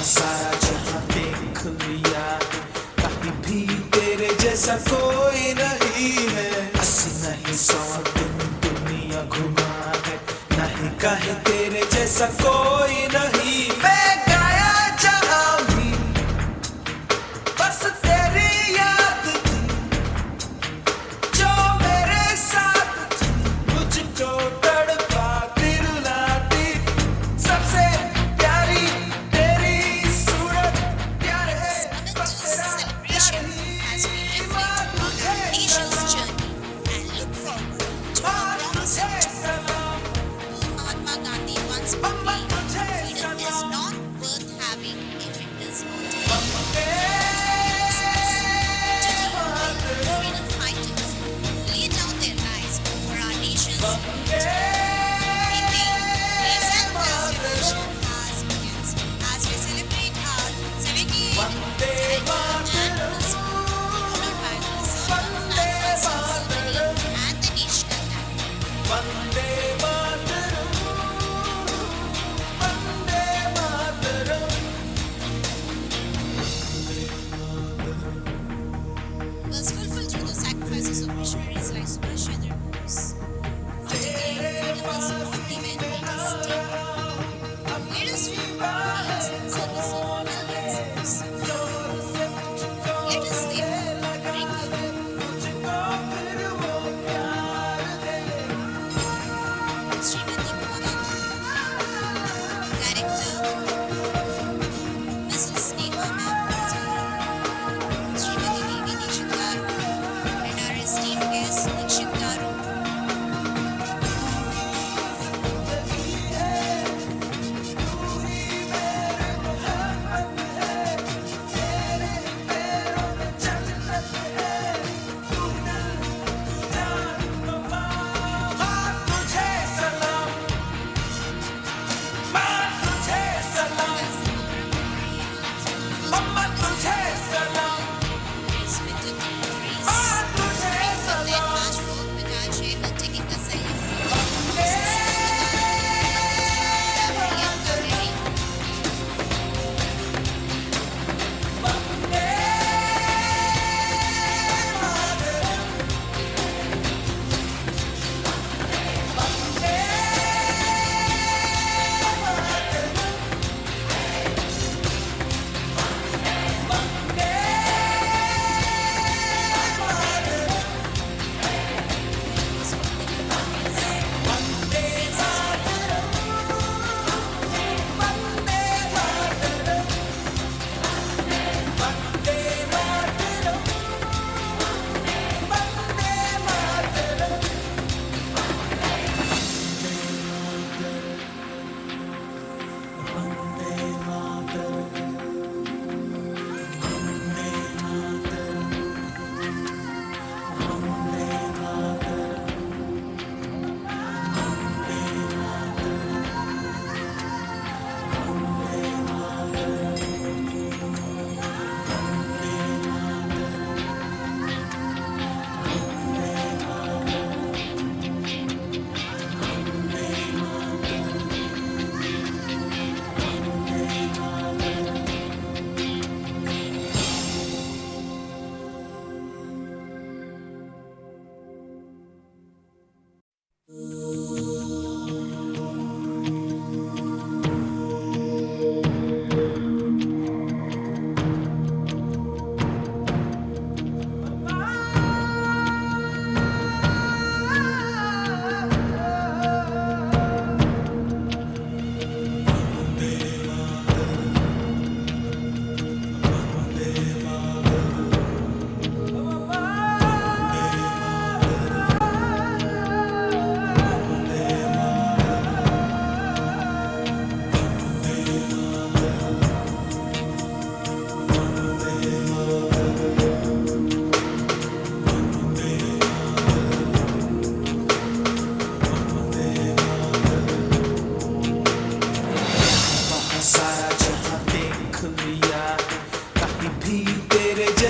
सारा जहां देख लिया है, कहीं भी तेरे जैसा कोई नहीं है। 80 नहीं 100 दिन दुनिया घुमा है, नहीं कहीं तेरे जैसा कोई नहीं। मैं गाया जहां भी बस तेरी याद थी, जो मेरे साथ थी, मुझको तड़पाती रुलाती। सबसे प्यारी तेरी सूरत, प्यार है बस तेरा प्यार ही। माँ तुझे सलाम, माँ तुझे सलाम, अम्मा तुझे सलाम।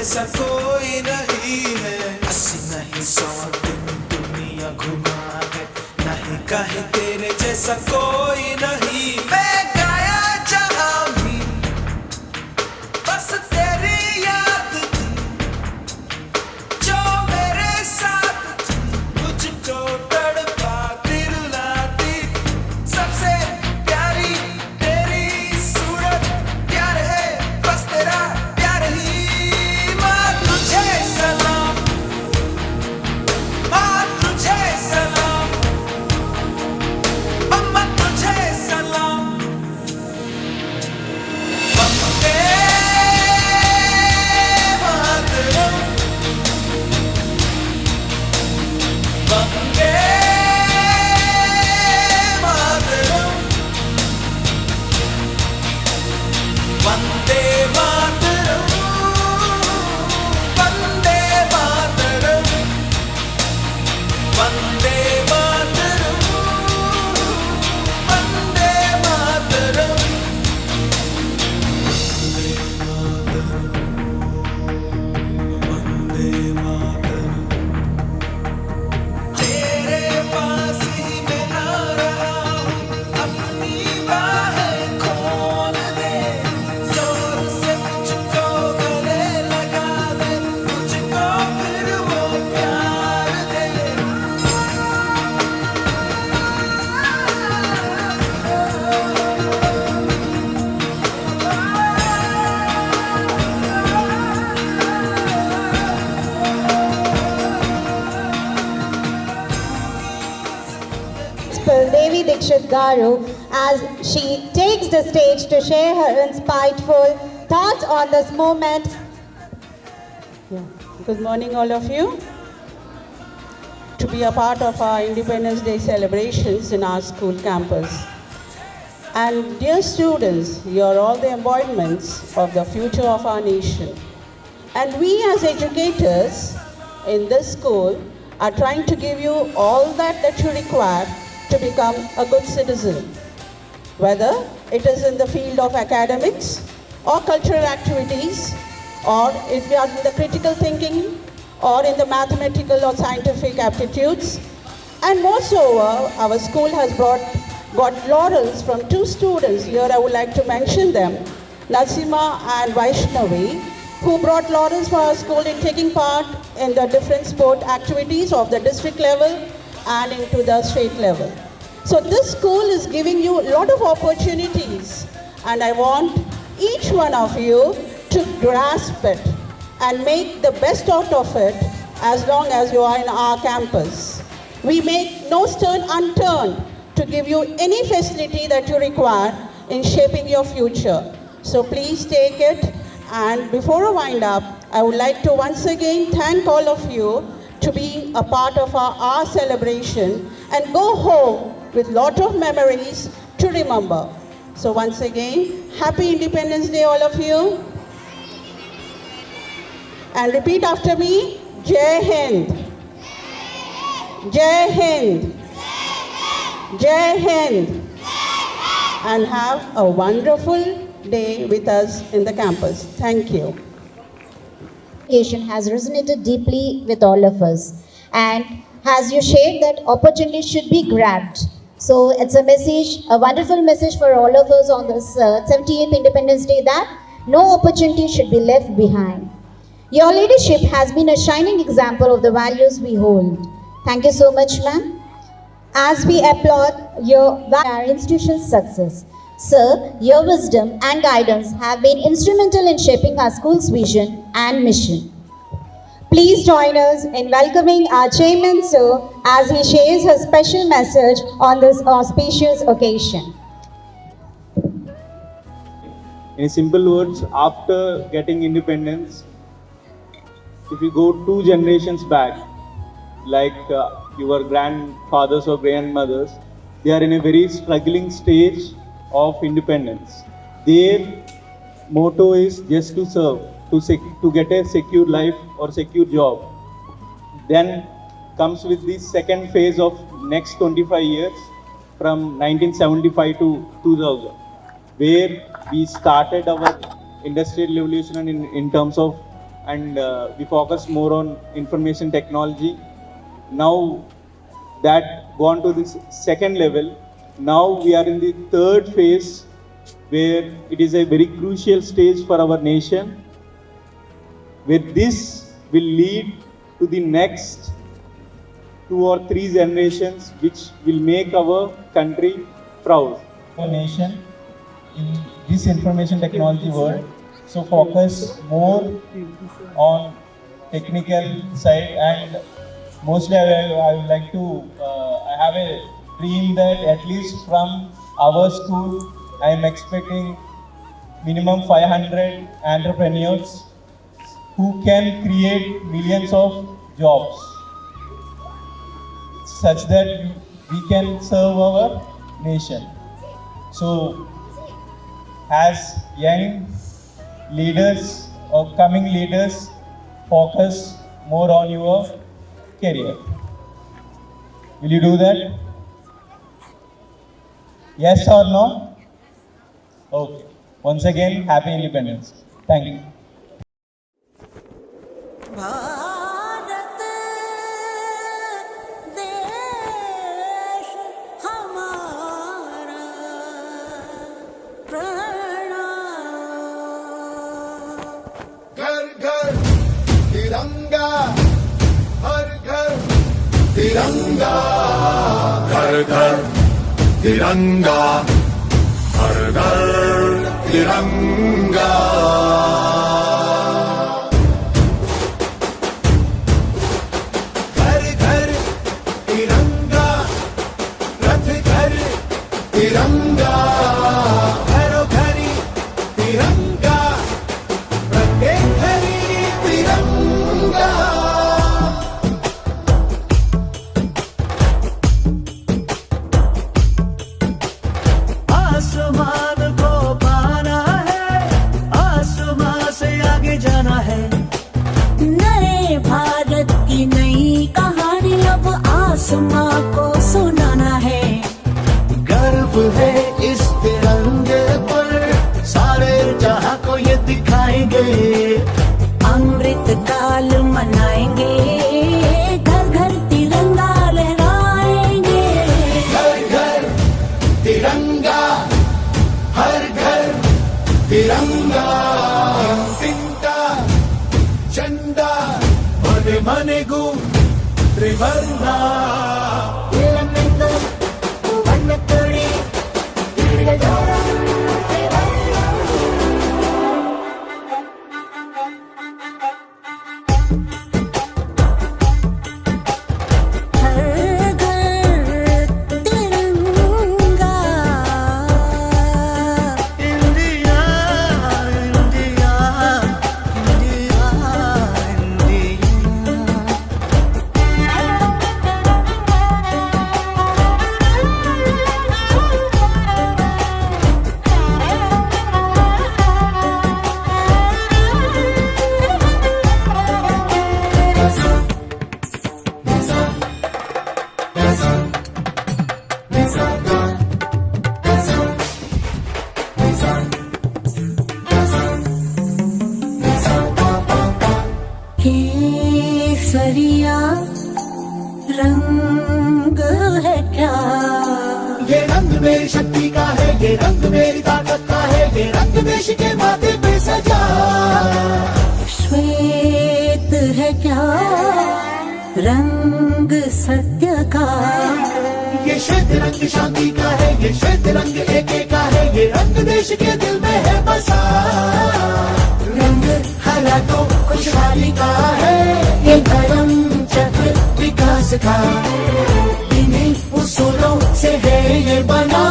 जैसा कोई नहीं है। 80 नहीं 100 दिन दुनिया घुमा है, नहीं कहीं तेरे जैसा कोई नहीं। मैं गाया जहां भी बस तेरी याद थी, जो मेरे साथ थी, मुझको तड़पाती रुलाती। सबसे प्यारी तेरी सूरत, प्यार है बस तेरा प्यार ही। माँ तुझे सलाम, माँ तुझे सलाम, अम्मा तुझे सलाम। वंदे मातरम, वंदे मातरम, वंदे मातरम, वंदे मातरम, वंदे मातरम, वंदे मातरम। वंदे मातरम, तेरे पास ही मैं आ रहा हूँ, अपनी बाहें खोल दे, जोर से मुझको गले लगा दे, मुझको फिर वो प्यार दे। Principal Devi Dikshit Garu as she takes the stage to share her insightful thoughts on this moment. Yeah. Good morning, all of you. To be a part of our Independence Day celebrations in our school campus. And dear students, you are all the embodiments of the future of our nation. And we as educators in this school are trying to give you all that you require to become a good citizen. Whether it is in the field of academics or cultural activities, or if you are in the critical thinking or in the mathematical or scientific aptitudes. And moreover, our school has got laurels from two students. Here I would like to mention them, Nasima and Vaishnavi, who brought laurels for our school in taking part in the different sport activities of the district level and into the state level. So this school is giving you a lot of opportunities, and I want each one of you to grasp it and make the best out of it as long as you are in our campus. We make no stone unturned to give you any facility that you require in shaping your future. So please take it. And before I wind up, I would like to once again thank all of you to being a part of our celebration and go home with lot of memories to remember. So once again, Happy Independence Day all of you. And repeat after me, Jai Hind. Jai Hind. Jai Hind. And have a wonderful day with us in the campus. Thank you. Education has resonated deeply with all of us, and as you shared that opportunity should be grabbed. So it's a message, a wonderful message for all of us on this 78th Independence Day, that no opportunity should be left behind. Your leadership has been a shining example of the values we hold. Thank you so much, ma'am. As we applaud our institution's success, sir, your wisdom and guidance have been instrumental in shaping our school's vision and mission. Please join us in welcoming our chairman, sir, as he shares his special message on this auspicious occasion. In simple words, after getting independence, if you go 2 generations back, like your grandfathers or grandmothers, they are in a very struggling stage of independence. Their motto is just to serve, to get a secure life or secure job. Then comes with the second phase of next 25 years from 1975 to 2000, where we started our industrial revolution in terms of and we focus more on information technology. Now that gone to this second level, now we are in the third phase where it is a very crucial stage for our nation, where this will lead to the next 2 or 3 generations, which will make our country proud. Our nation in this information technology world, so focus more on technical side, and mostly I would like to, I have a dream that at least from our school, I am expecting minimum 500 entrepreneurs who can create millions of jobs, such that we can serve our nation. So, as young leaders or coming leaders, focus more on your career. Will you do that? Yes or no? Okay. Once again, happy independence. Thank you. Bharat देश हमारा प्रणाम। घर घर तिरंगा, हर घर तिरंगा, घर घर तिरंगा, हर घर तिरंगा। घर घर तिरंगा, रथ घर तिरंगा, घरों घरी तिरंगा, प्रत्येक घरी तिरंगा। आसमान को पाना है, आसमान से आगे जाना है। नए भारत की नई कहानी अब आसमां को सुनाना है। गर्व है इस तिरंगे पर, सारे जहां को ये दिखाएंगे। अमृत काल मनाएंगे, घर घर तिरंगा लहराएंगे। घर घर तिरंगा, हर घर तिरंगा। तिंका झंडा मने मने गु त्रिवर्णा। वन्नतोड़ी तिरगजोड़ा हर घर तिरंगा। इंडिया इंडिया इंडिया केसरिया रंग है क्या? ये रंग मेरी शक्ति का है, ये रंग मेरी ताकत का है, ये रंग देश के माथे पे सजा। श्वेत है क्या? रंग सत्य का। ये श्वेत रंग शांति का है, ये श्वेत रंग एके का है, ये रंग देश के दिल में है बसा। रंग हरा तो खुशहाली का है, ये धर्म चक्र विकास का। इन्हीं उसूलों से है ये बना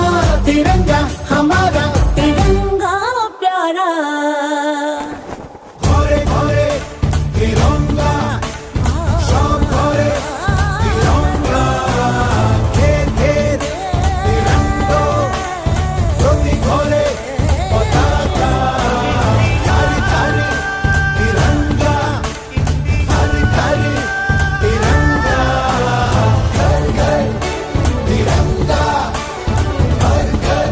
तिरंगा हमारा। तिरंगा प्यारा घोरे घोरे तिरंगा, शाम घोरे तिरंगा। घेर घेर तिरंगो, ज्योति घोरे पताका। थारी थारी तिरंगा, हर घर तिरंगा। घर घर तिरंगा, हर घर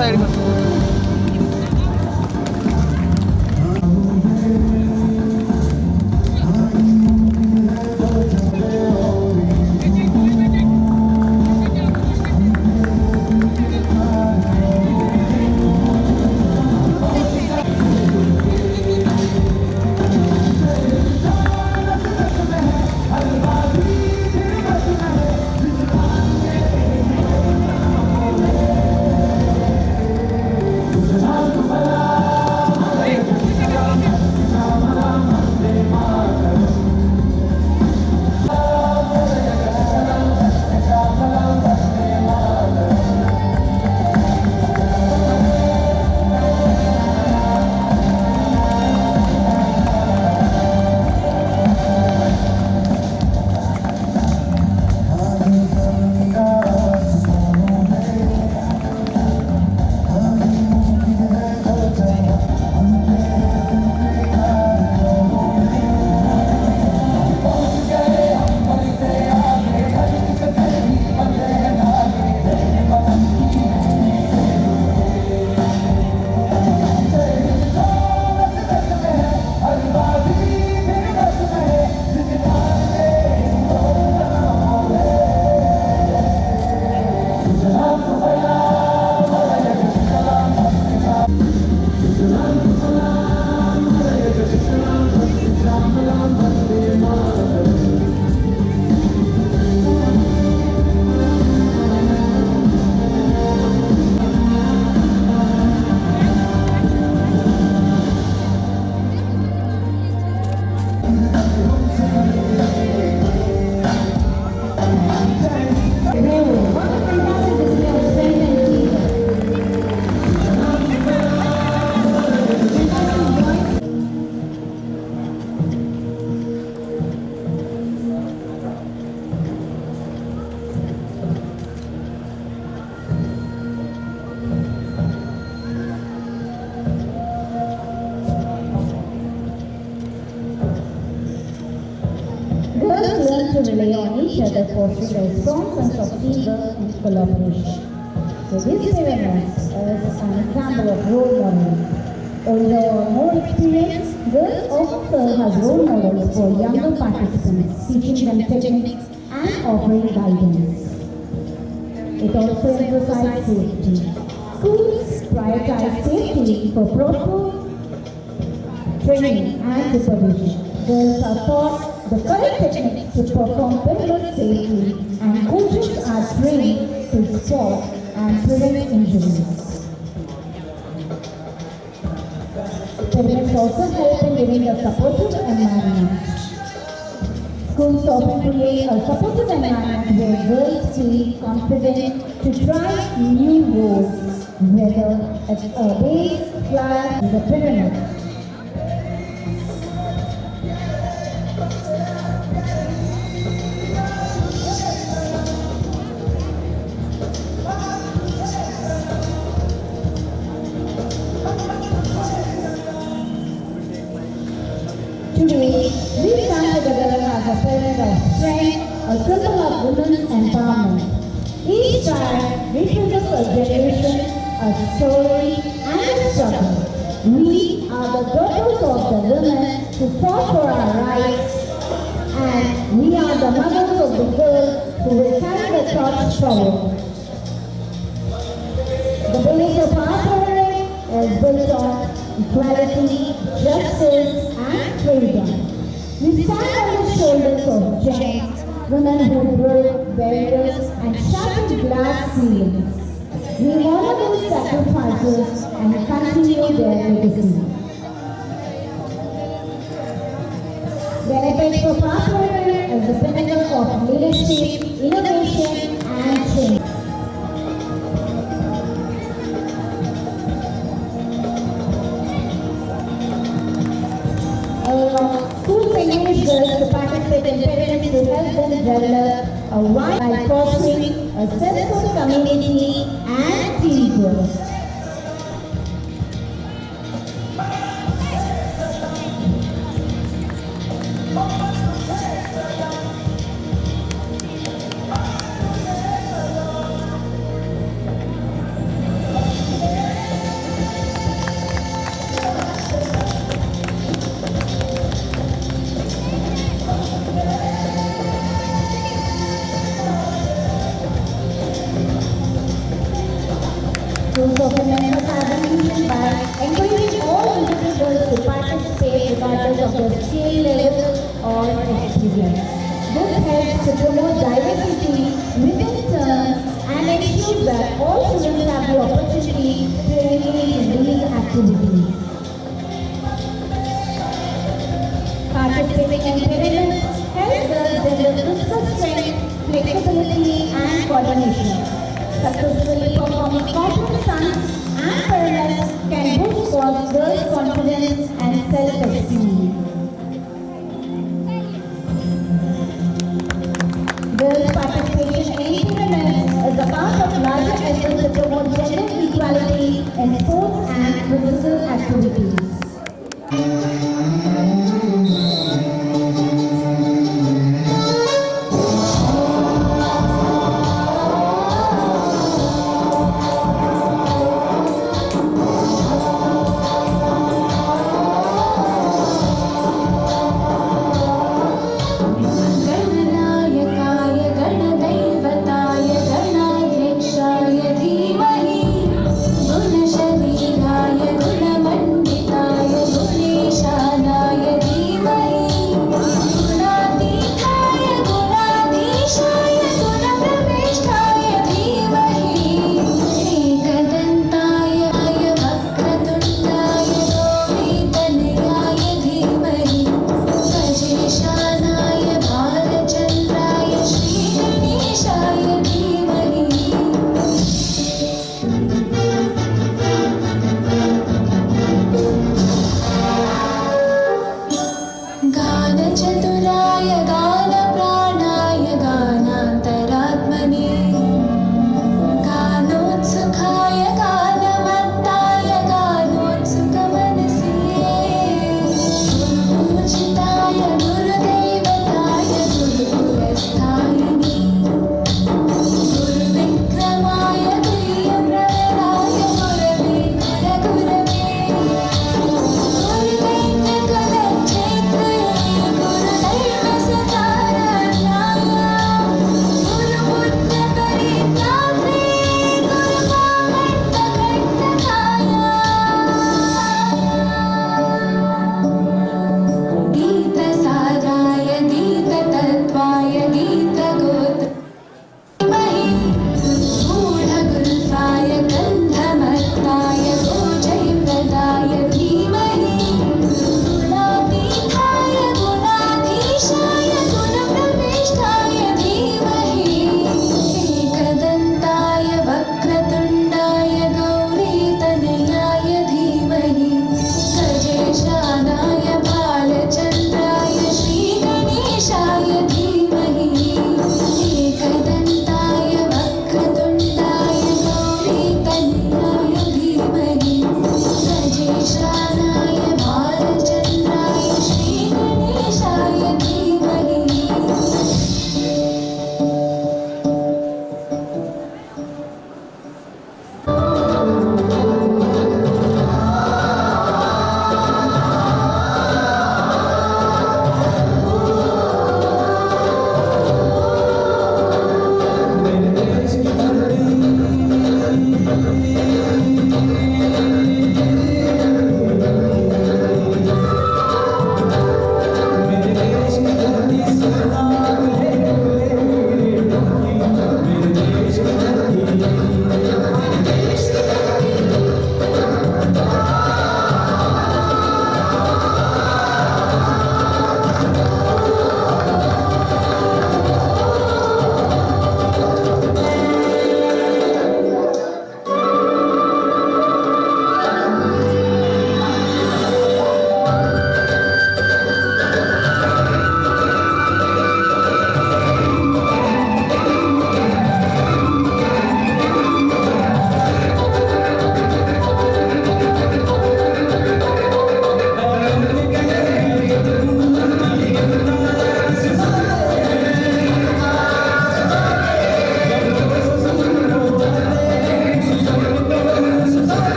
साइड कर। Girls learn to rely on each other, fostering a strong sense of teamwork and collaboration. So this parent is an example of role modeling. Although more experienced, girls often serve as role models for younger participants, teaching them techniques and offering guidance. It also emphasizes safety. Schools prioritize safety for proper training and supervision. Girls are taught the correct techniques to perform payload safely, and coaches are trained to spot and prevent injuries. Parents also help in giving a supportive environment. Schools often create a supportive environment where girls feel confident to try new roles, whether it's a base, class, or the pyramid. Today, we stand together as a parent of strength, a symbol of women's empowerment. Each child represents a generation, a story, and a struggle. We are the daughters of the women who fought for our rights, and we are the mothers of the girls who will carry the torch forward. The base of our parent is built on equality, justice, and freedom. We stand on the shoulders of giants, women who broke barriers and shattered glass ceilings. We honor those sacrifices and continue their legacy. The apex of our parent is the pinnacle of leadership, innovation, and change. Schools encourage girls to participate in parents to help them develop a wide by fostering a sense of community and teamwork. members have been mentioned by encouraging all individuals to participate regardless of their skill level or experience. This helps to promote diversity within terms and ensures that all students have the opportunity to engage in these activities. Participating in pyramids helps us develop physical strength, flexibility and coordination. Successfully performing complex stunts and pyramids can boost girls' confidence and self-esteem. Girls' participation in pyramids is a part of larger efforts to promote gender equality in sports and physical activities. गणनायकाय गणदैवताय गणाध्यक्षाय धीमहि गुणशरीराय गुणमण्डिताय गुणेशाय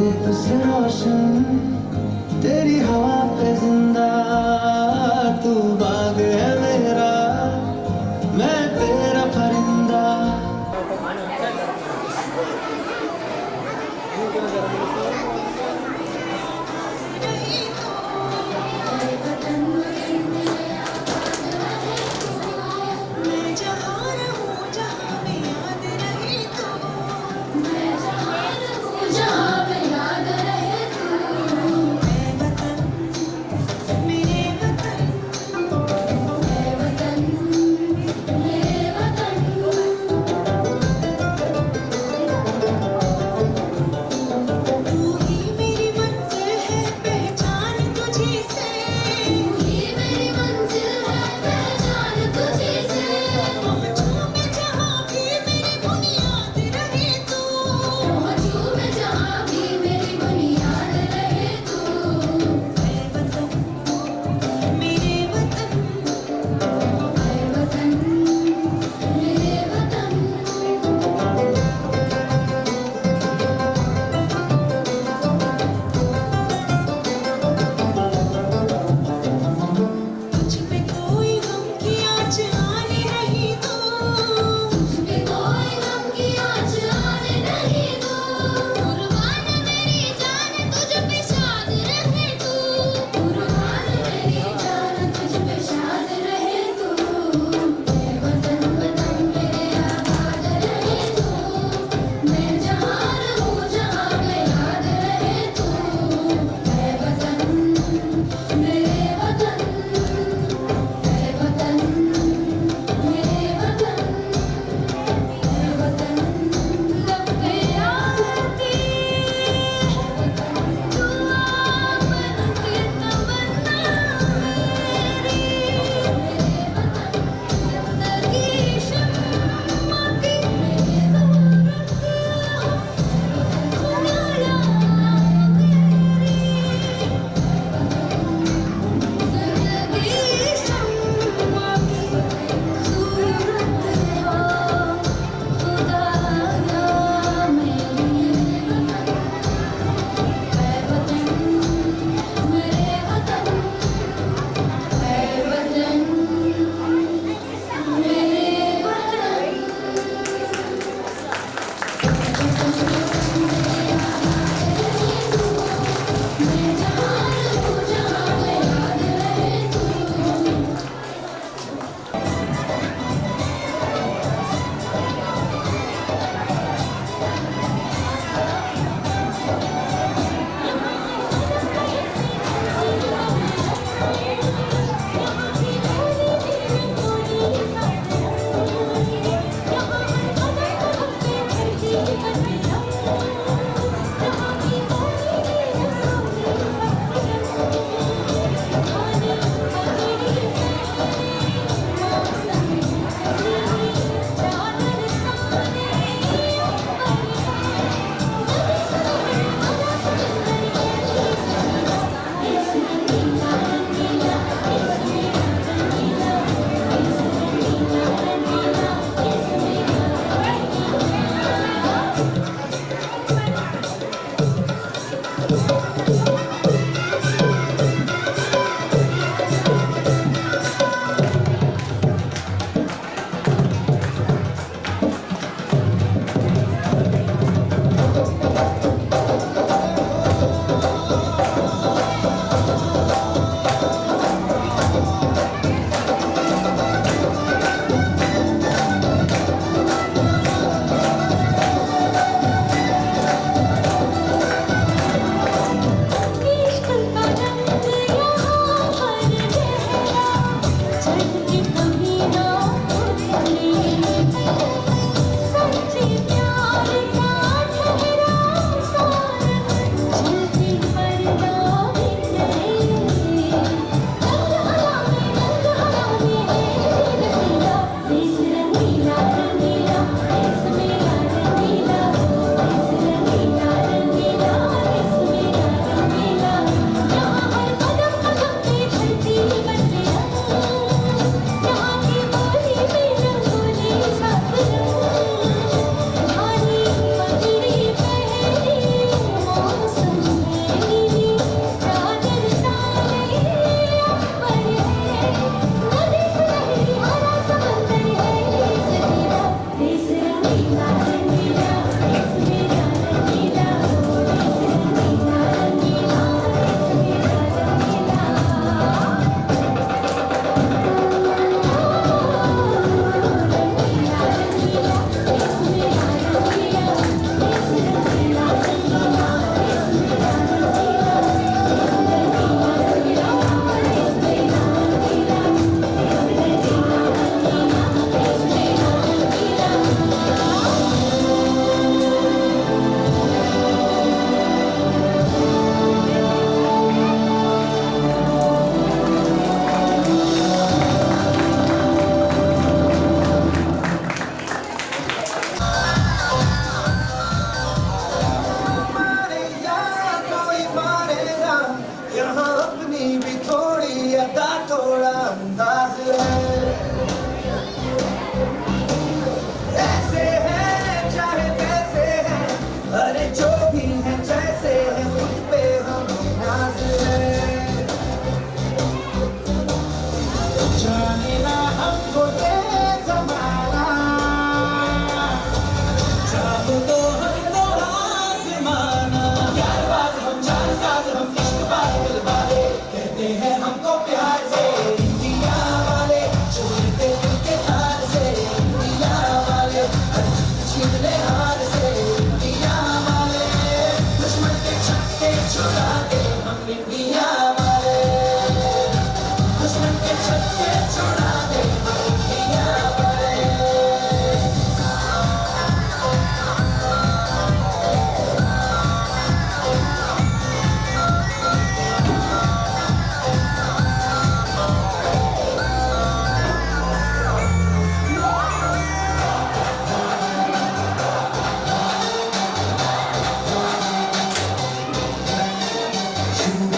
धूप से रोशन तेरी हवा पे जिंदा तू बाग है मेरा मैं तेरा परिंदा मैं जहाँ रहूँ जहाँ में याद रहे तू मैं जहाँ रहूँ जहाँ में याद रहे तू मेरे अंदाज है। ऐसे हैं चाहे कैसे हैं, अरे जो भी हैं जैसे हैं, खुद पे हमें नाज है। जाने ना हमको ये ज़माना, चाहो तो हमको आज़माना। प्यारबाज़ हम, जानसाज़ हम, इश्क़बाज़ दिलवाले, कहते हैं हमको प्यार से इंडिया वाले। छोड़ते दिल के तार से इंडिया वाले, हर छीन ले हार से इंडिया वाले। दुश्मन के छक्के छुड़ा दे हम इंडिया वाले, दुश्मन के छक्के छुड़ा दे हम इंडिया वाले।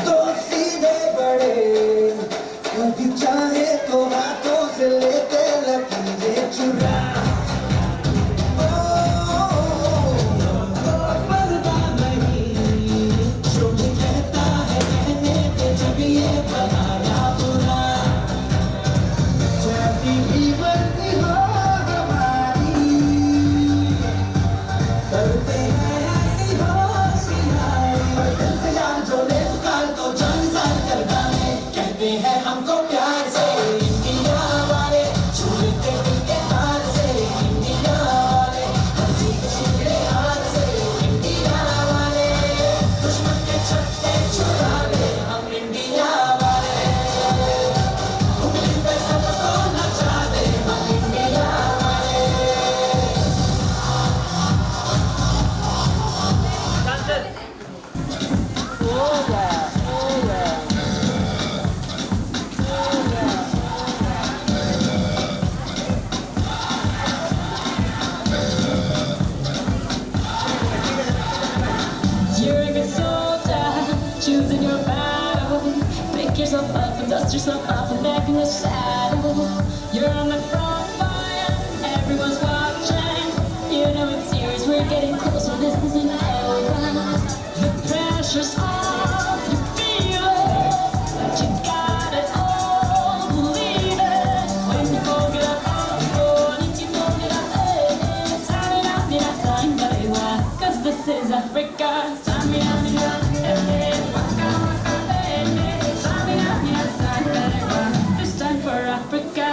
तो सीधे बड़े, कभी चाहे तो हाथों से लेते लकीरें चुरा। पर्दा नहीं, जो भी कहता है कहने पे, जब ये बनाया बुरा। जैसी भी मर्जी हो हमारी, करते हैं ऐसी होशियारी। और दिल से जान जो ले पुकार तो जान सार कर डाले, कहते हैं हमको प्यार से इंडिया वाले। छूटते दिल के तार से इंडिया वाले, हर चीज छीने हार से इंडिया वाले। दुश्मन के छक्के छुड़ा दे हम इंडिया वाले, उंगली पे सबको नचा दे हम इंडिया वाले। You're a good soldier, choosing your battle. Pick yourself up and dust yourself off and back in the saddle. You're on the front line, everyone's watching. You know it's serious, we're getting closer, this isn't over. The pressure's on, you feel it, but you got it all, believe it. When you go get up, when you go get up, mira, cause this is Africa. Samina, mira, waka, waka, Samina, mira, this time for Africa.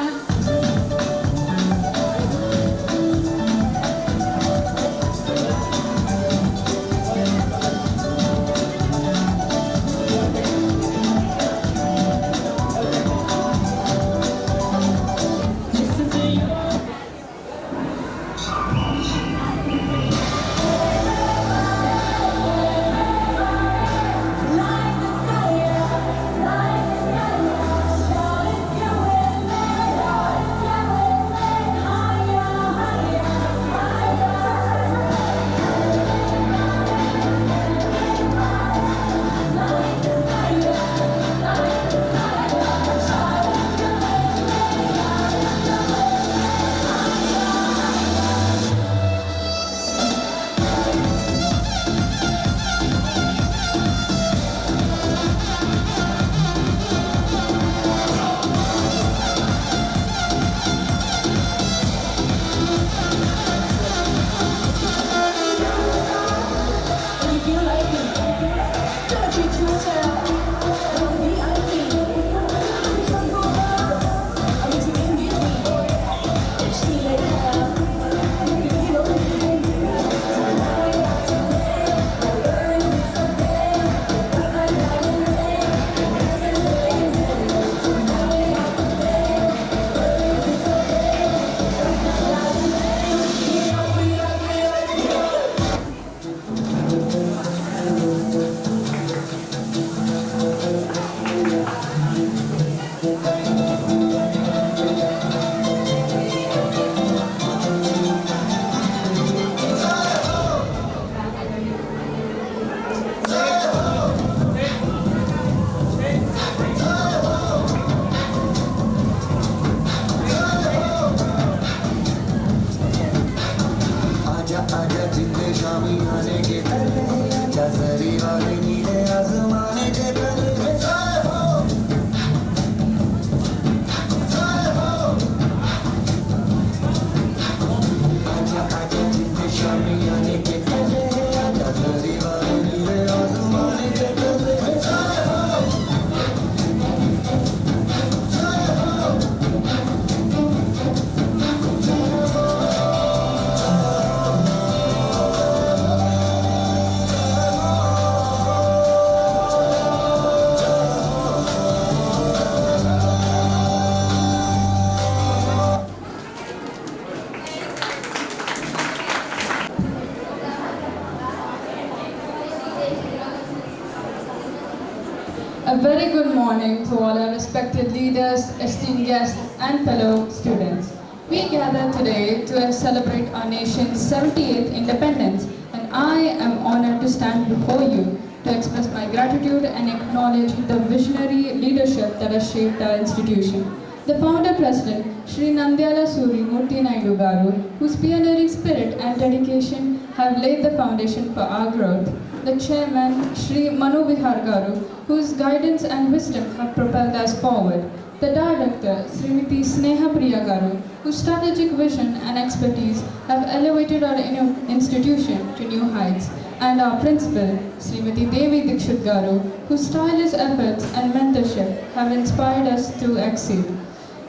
very good morning to all our respected leaders, esteemed guests, and fellow students. We gather today to celebrate our nation's 78th independence, and I am honored to stand before you to express my gratitude and acknowledge the visionary leadership that has shaped our institution. The founder president, Sri Nandyala Suri Murthy Naidu Garu, whose pioneering spirit and dedication have laid the foundation for our growth. The chairman, Sri Manu Vihar Garu, whose guidance and wisdom have propelled us forward. The director, Srimati Sneha Priya Garu, whose strategic vision and expertise have elevated our institution to new heights. And our principal, Srimati Devi Dikshit Garu, whose tireless efforts and mentorship have inspired us to exceed.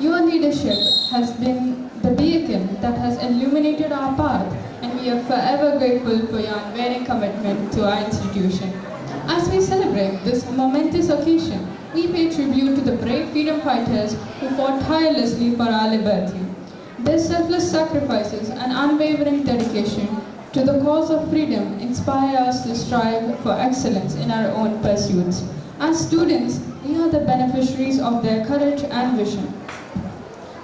Your leadership has been the beacon that has illuminated our path, and we are forever grateful for your unwavering commitment to our institution. As we celebrate this momentous occasion, we pay tribute to the brave freedom fighters who fought tirelessly for our liberty. Their selfless sacrifices and unwavering dedication to the cause of freedom inspire us to strive for excellence in our own pursuits. As students, we are the beneficiaries of their courage and vision.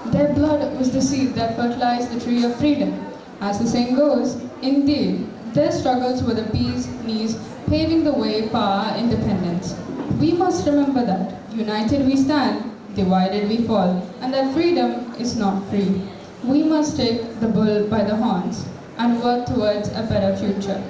Their blood was the seed that fertilized the tree of freedom. As the saying goes, indeed, their struggles were the bee's knees paving the way for our independence. We must remember that united we stand, divided we fall, and that freedom is not free. We must take the bull by the horns and work towards a better future.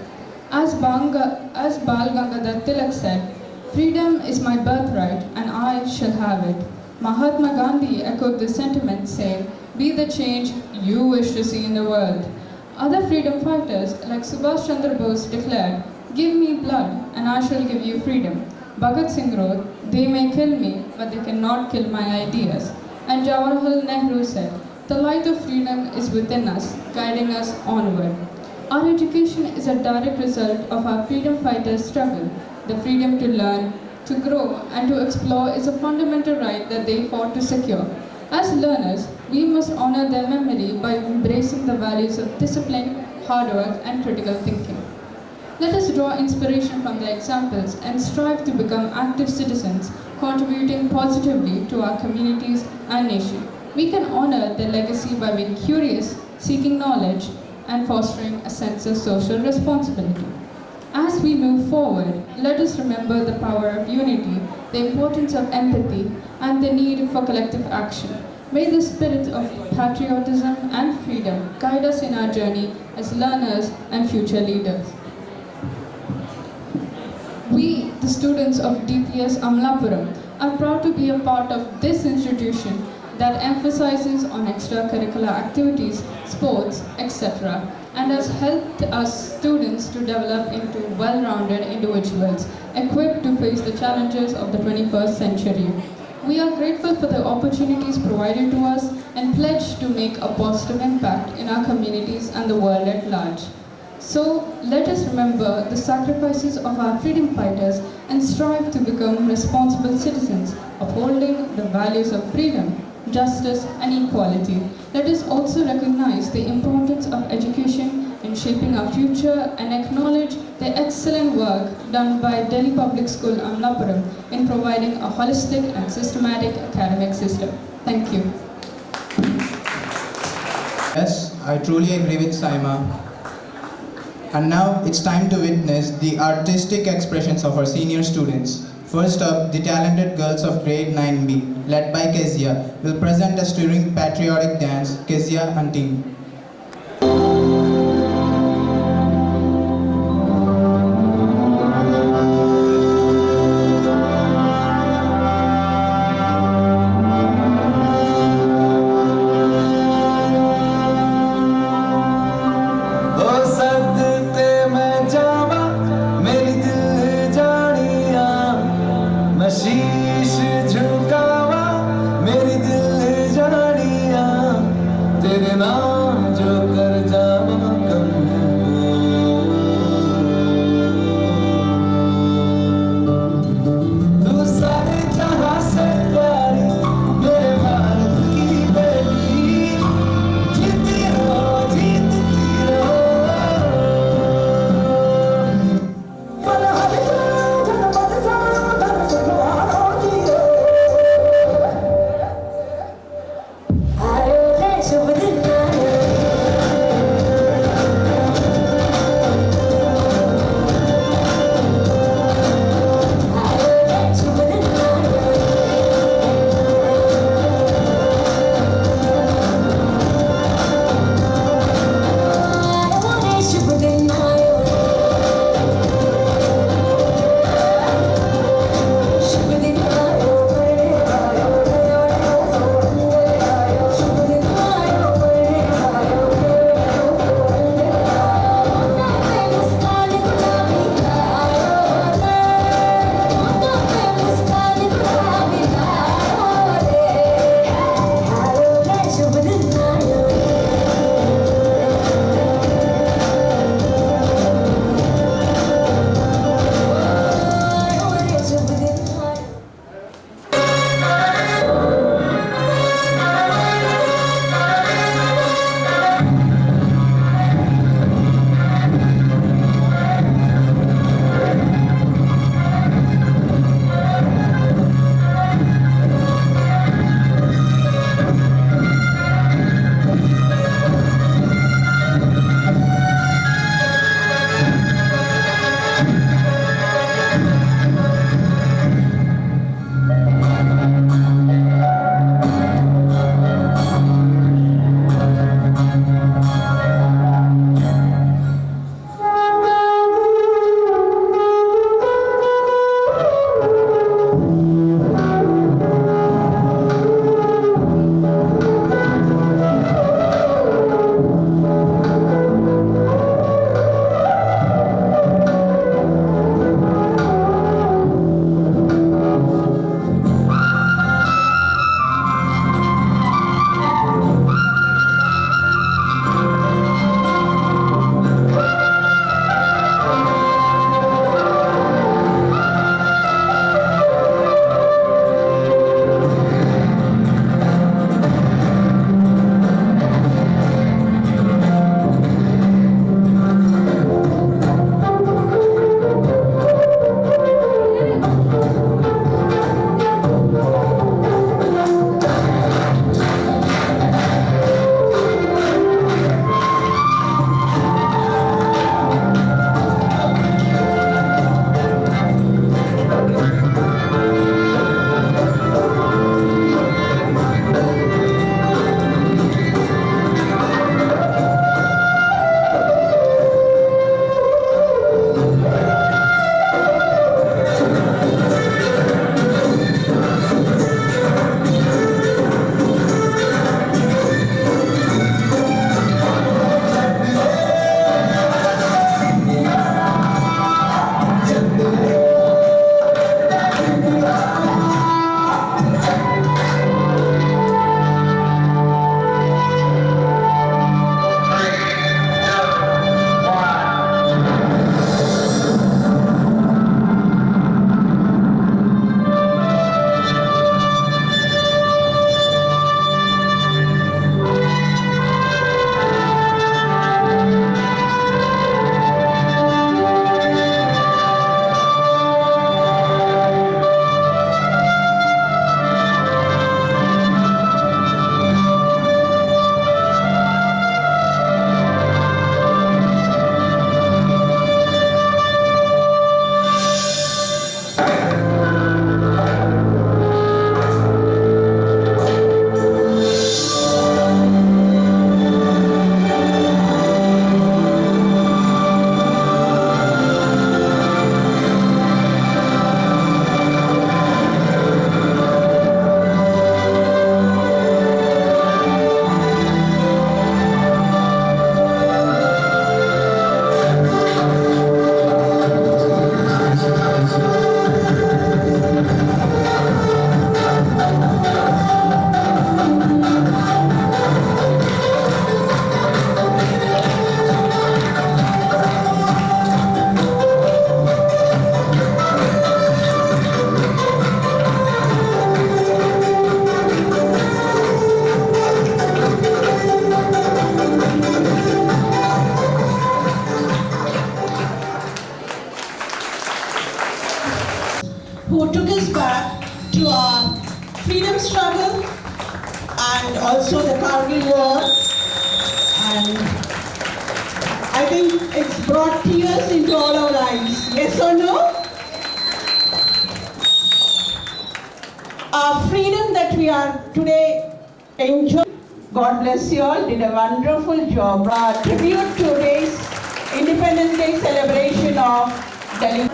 As Bal Gangadhar Tilak said, freedom is my birthright and I shall have it. Mahatma Gandhi echoed the sentiment saying, be the change you wish to see in the world. Other freedom fighters like Subhash Chandra Bose declared, give me blood and I shall give you freedom. Bhagat Singh wrote, they may kill me, but they cannot kill my ideas. And Jawaharlal Nehru said, the light of freedom is within us, guiding us onward. Our education is a direct result of our freedom fighters' struggle. The freedom to learn, to grow, and to explore is a fundamental right that they fought to secure. As learners, we must honor their memory by embracing the values of discipline, hard work, and critical thinking. Let us draw inspiration from their examples and strive to become active citizens, contributing positively to our communities and nation. We can honor their legacy by being curious, seeking knowledge, and fostering a sense of social responsibility. As we move forward, let us remember the power of unity, the importance of empathy, and the need for collective action. May the spirit of patriotism and freedom guide us in our journey as learners and future leaders. We, the students of DPS Amlapuram, are proud to be a part of this institution that emphasizes on extracurricular activities, sports, etc., and has helped us students to develop into well-rounded individuals equipped to face the challenges of the 21st century. We are grateful for the opportunities provided to us and pledge to make a positive impact in our communities and the world at large. So, let us remember the sacrifices of our freedom fighters and strive to become responsible citizens, upholding the values of freedom, justice, and equality. Let us also recognize the importance of education in shaping our future and acknowledge the excellent work done by Delhi Public School Amlapuram in providing a holistic and systematic academic system. Thank you. Yes, I truly agree with Saima. And now it's time to witness the artistic expressions of our senior students. First up, the talented girls of grade 9B, led by Kezia, will present a stirring patriotic dance, Kezia and team. ओ सदते मैं जावा मेरी दिल जानिया मैं शीश झुकावा मेरी दिल जानिया तेरे नाम and also the Kargil War. And I think it's brought tears into all our eyes. Yes or no? Our freedom that we are today enjoying. God bless you all. Did a wonderful job. Tribute to today's Independence Day celebration of Delhi.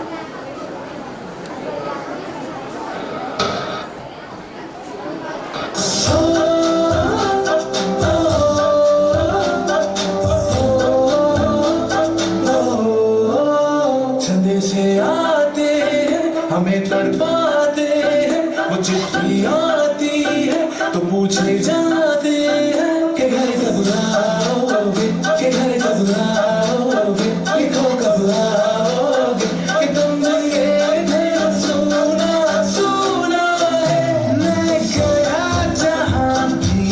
छंदे से आते हैं हमें तड़पाते हैं वो चिट्ठी आती है तो पूछे जाते हैं कि घर कब आओगे, कि घर कब आओगे, लिखो कब आओगे, कि तुम मिले थे सुना सुना है मैं गया जहाँ भी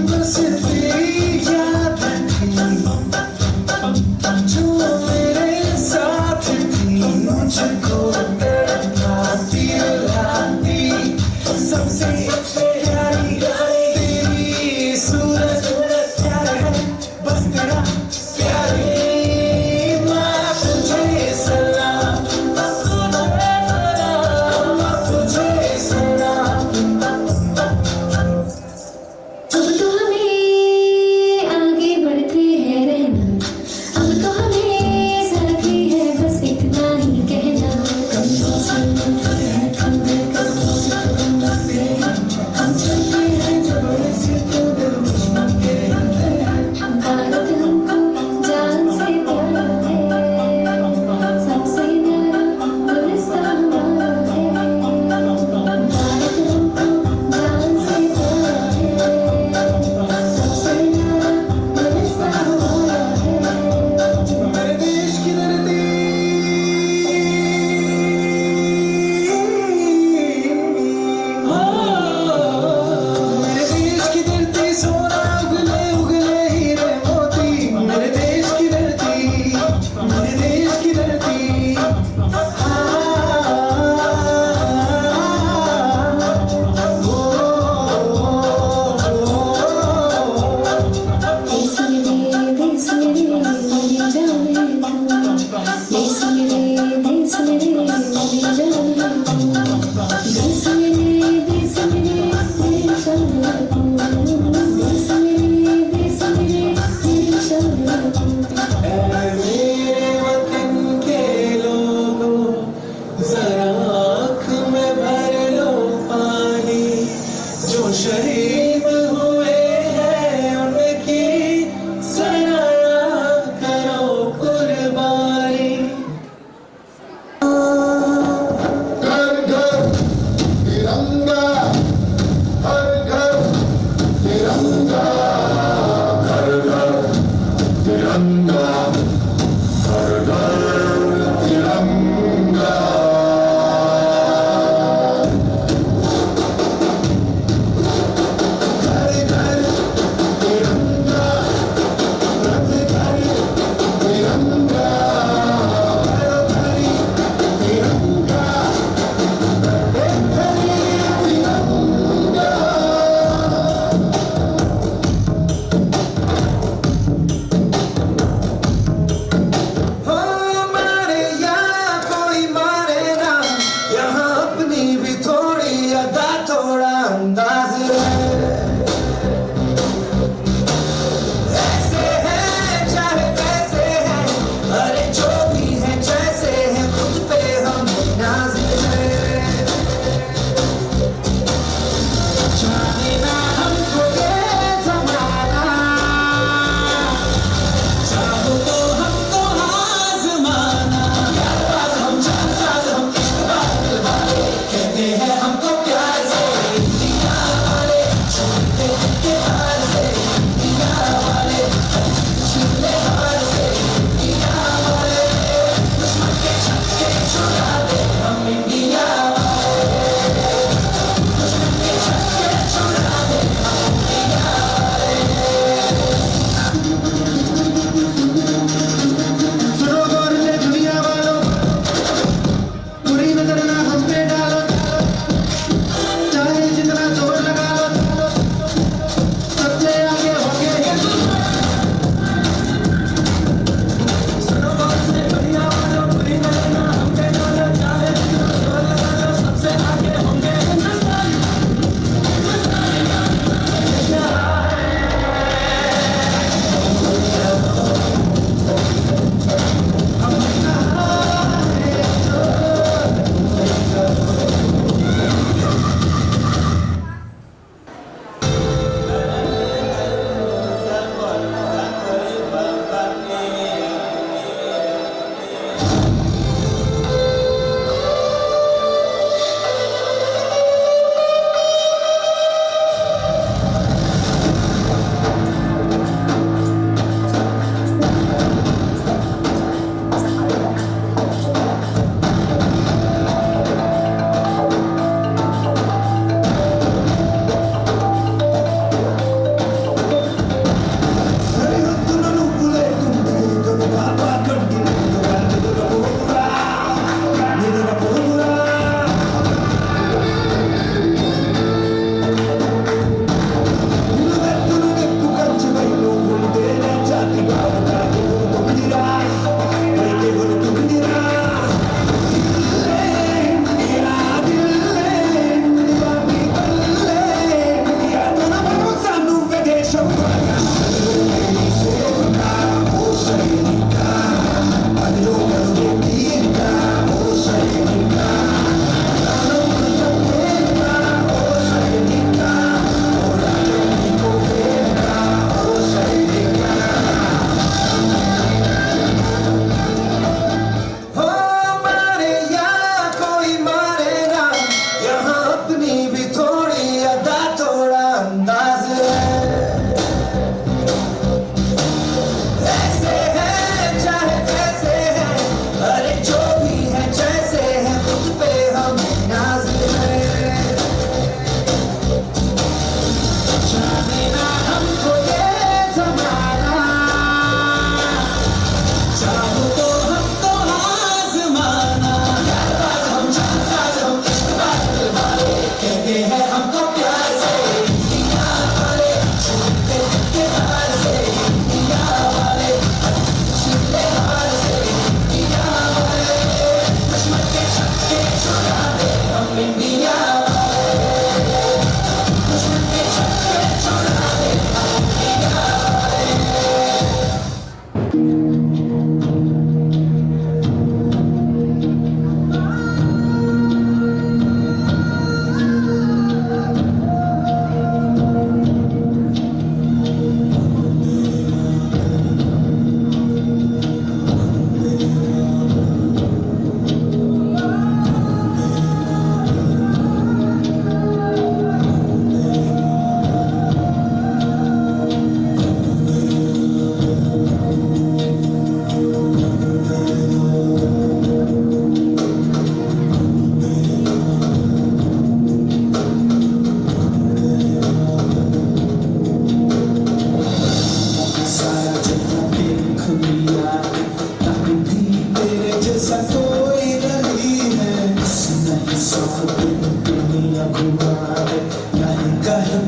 बस तेरी याद थी जो मेरे साथ थी मुझको तड़पाती रुलाती सबसे प्यारी तेरी सूरत प्यार है बस तेरा प्यार ही मैं तुझे सलाम तुझे सलाम अब तो हमें आगे बढ़ते हैं रहना, अब तो हमें साथ ही है बस इतना ही कहना। कदमों से मिलते हैं कंधे कदमों से कदम रखते हैं, हम चलते हैं जब ऐसे तो दिल दुश्मन के रहते हैं। भारत हमको जान से प्यारा है, सबसे न्यारा गुलिस्तान हमारा है। भारत हमको जान से प्यारा है, सबसे न्यारा गुलिस्तान हमारा है। मेरे देश की धरती मेरे देश की धरती सोना उगले उगले हीरे मोती मेरे देश की धरती मेरे देश की धरती देश मेरे मेरी जान है तू, देश मेरे मेरी जान है तू, देश मेरी मेरी शान है तू, देश मेरी मेरी शान है तू। मेरे वतन के लोगों जरा आँख में भर लो पानी जो शहीद हुए हैं उनकी सराहा करो कुर्बानी घर घर तिरंगा हर घर तिरंगा घर घर तिरंगा हर घर तिरंगा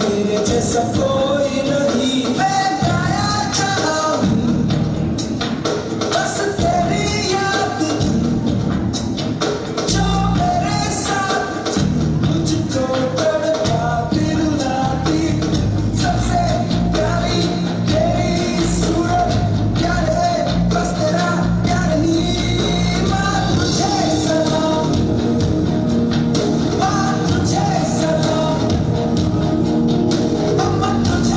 तेरे जैसा कोई नहीं मैं गाया चाहा हूँ बस तेरी याद जो मेरे साथ मुझको तड़पाती रुलाती सबसे प्यारी तेरी सूरत प्यार है बस तेरा प्यार ही माँ तुझे सलाम माँ तुझे सलाम अम्मा तुझे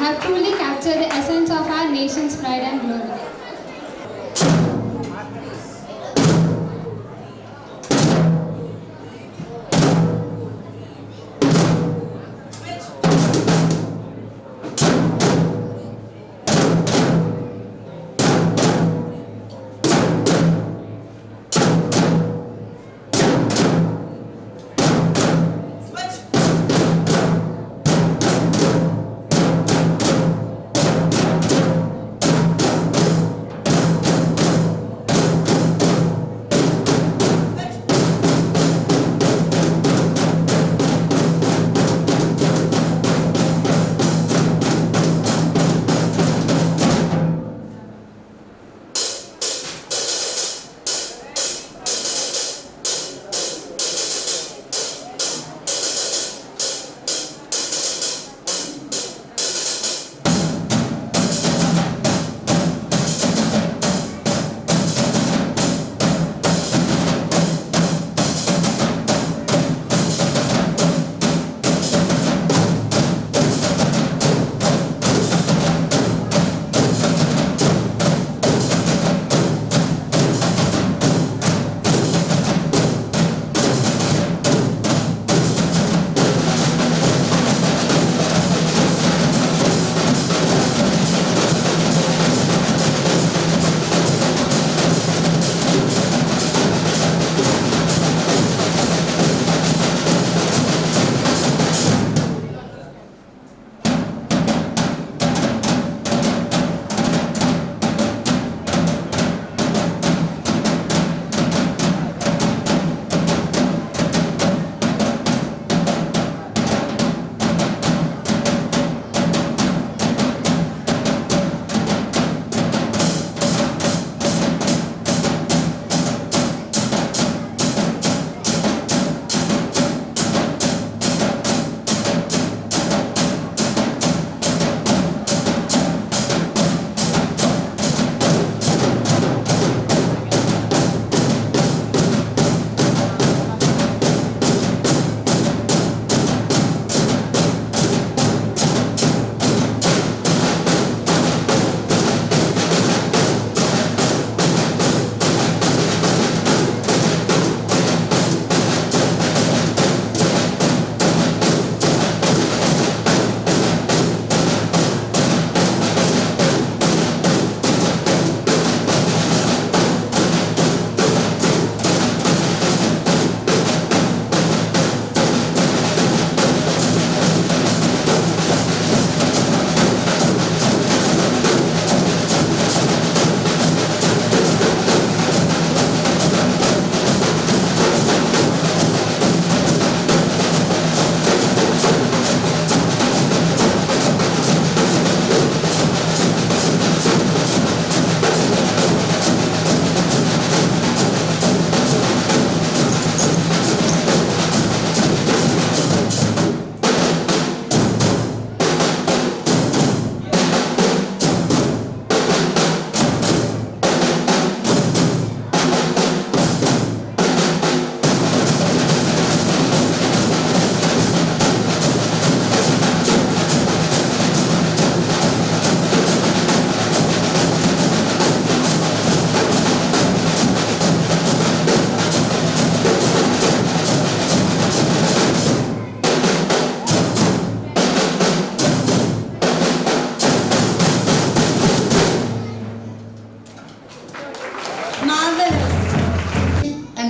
have truly captured the essence of our nation's pride and glory.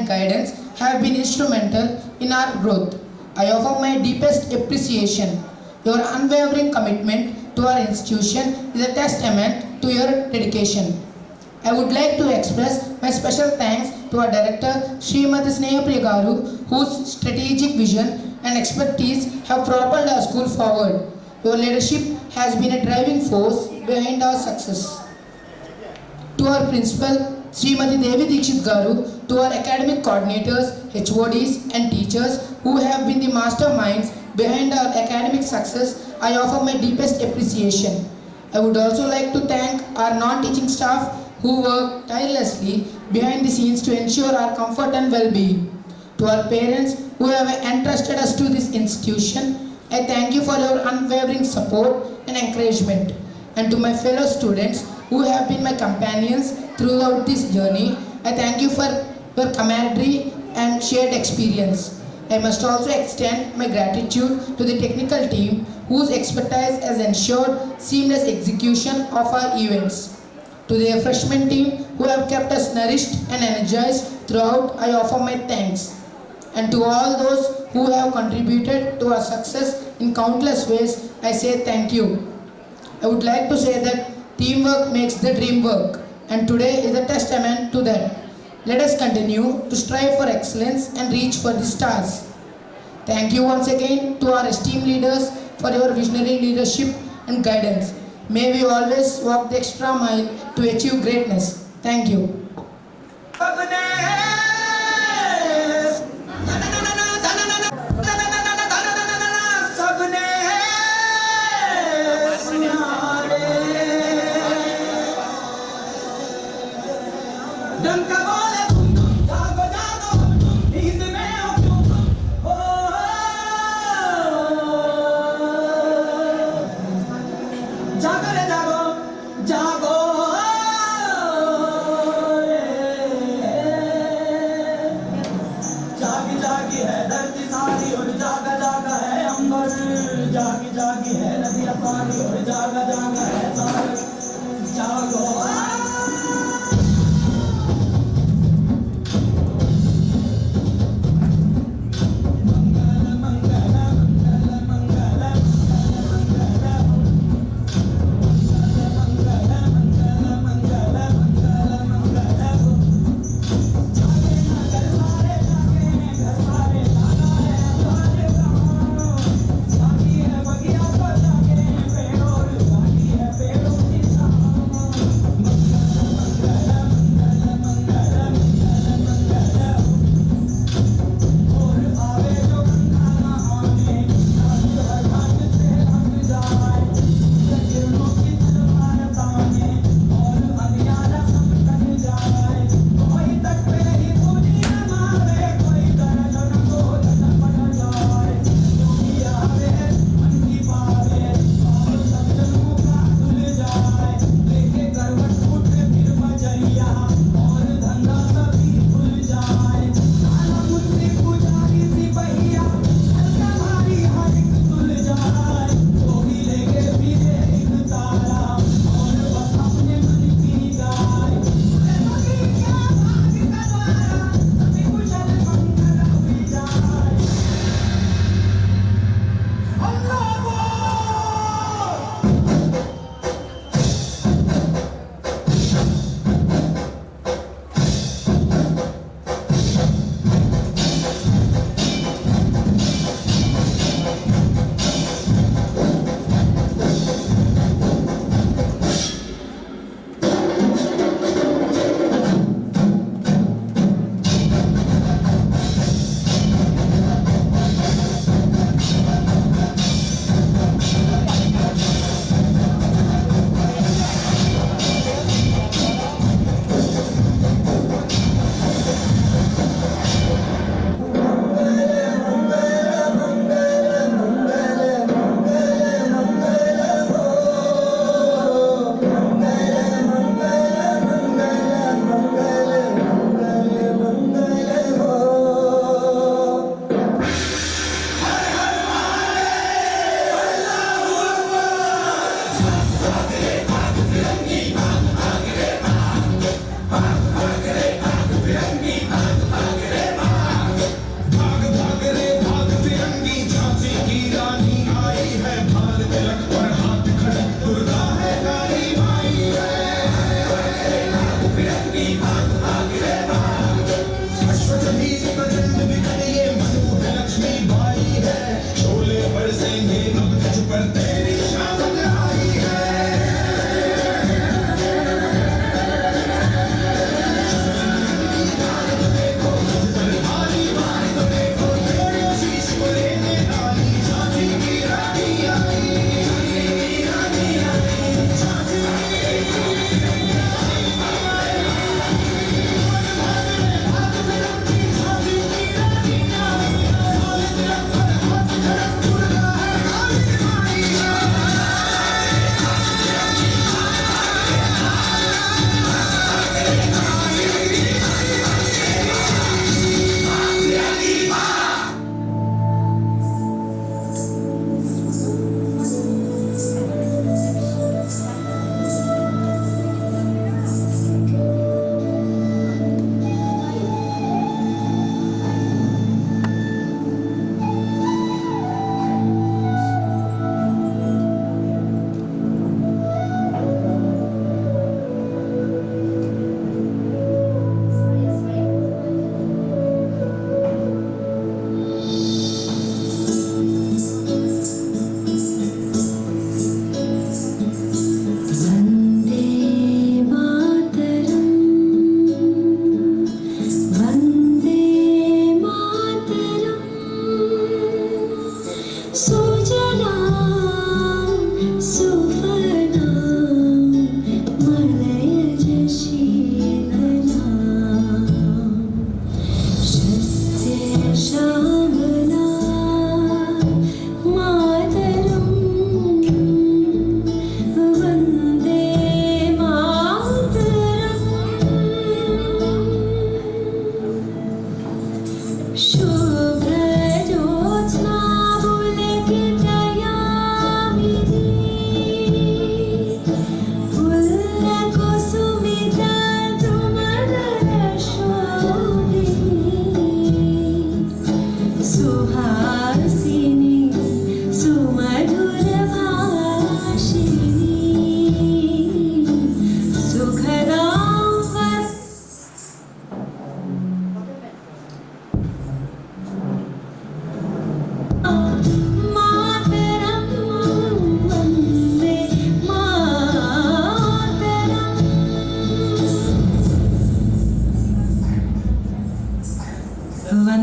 guidance have been instrumental in our growth. I offer my deepest appreciation. Your unwavering commitment to our institution is a testament to your dedication. I would like to express my special thanks to our director, Srimati Snehapriya Garu, whose strategic vision and expertise have propelled our school forward. Your leadership has been a driving force behind our success. To our principal, Srimati Devi Dikshit Garu, to our academic coordinators, HODs and teachers who have been the masterminds behind our academic success, I offer my deepest appreciation. I would also like to thank our non-teaching staff who work tirelessly behind the scenes to ensure our comfort and well-being. To our parents who have entrusted us to this institution, I thank you for your unwavering support and encouragement. And to my fellow students who have been my companions throughout this journey, I thank you for your camaraderie and shared experience. I must also extend my gratitude to the technical team whose expertise has ensured seamless execution of our events. To the refreshment team who have kept us nourished and energized throughout, I offer my thanks. And to all those who have contributed to our success in countless ways, I say thank you. I would like to say that teamwork makes the dream work, and today is a testament to that. Let us continue to strive for excellence and reach for the stars. Thank you once again to our esteemed leaders for your visionary leadership and guidance. May we always walk the extra mile to achieve greatness. Thank you. जागी जागी है नदियाँ पानी और जागा जागा है सागर जागो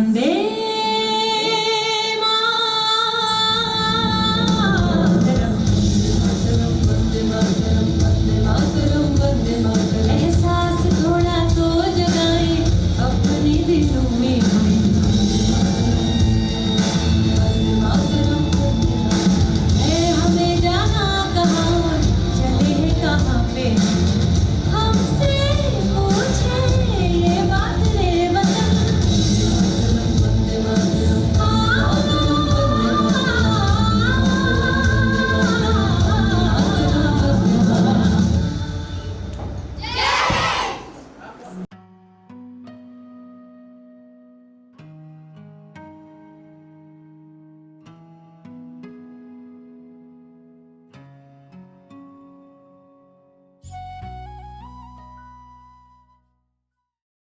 वंदे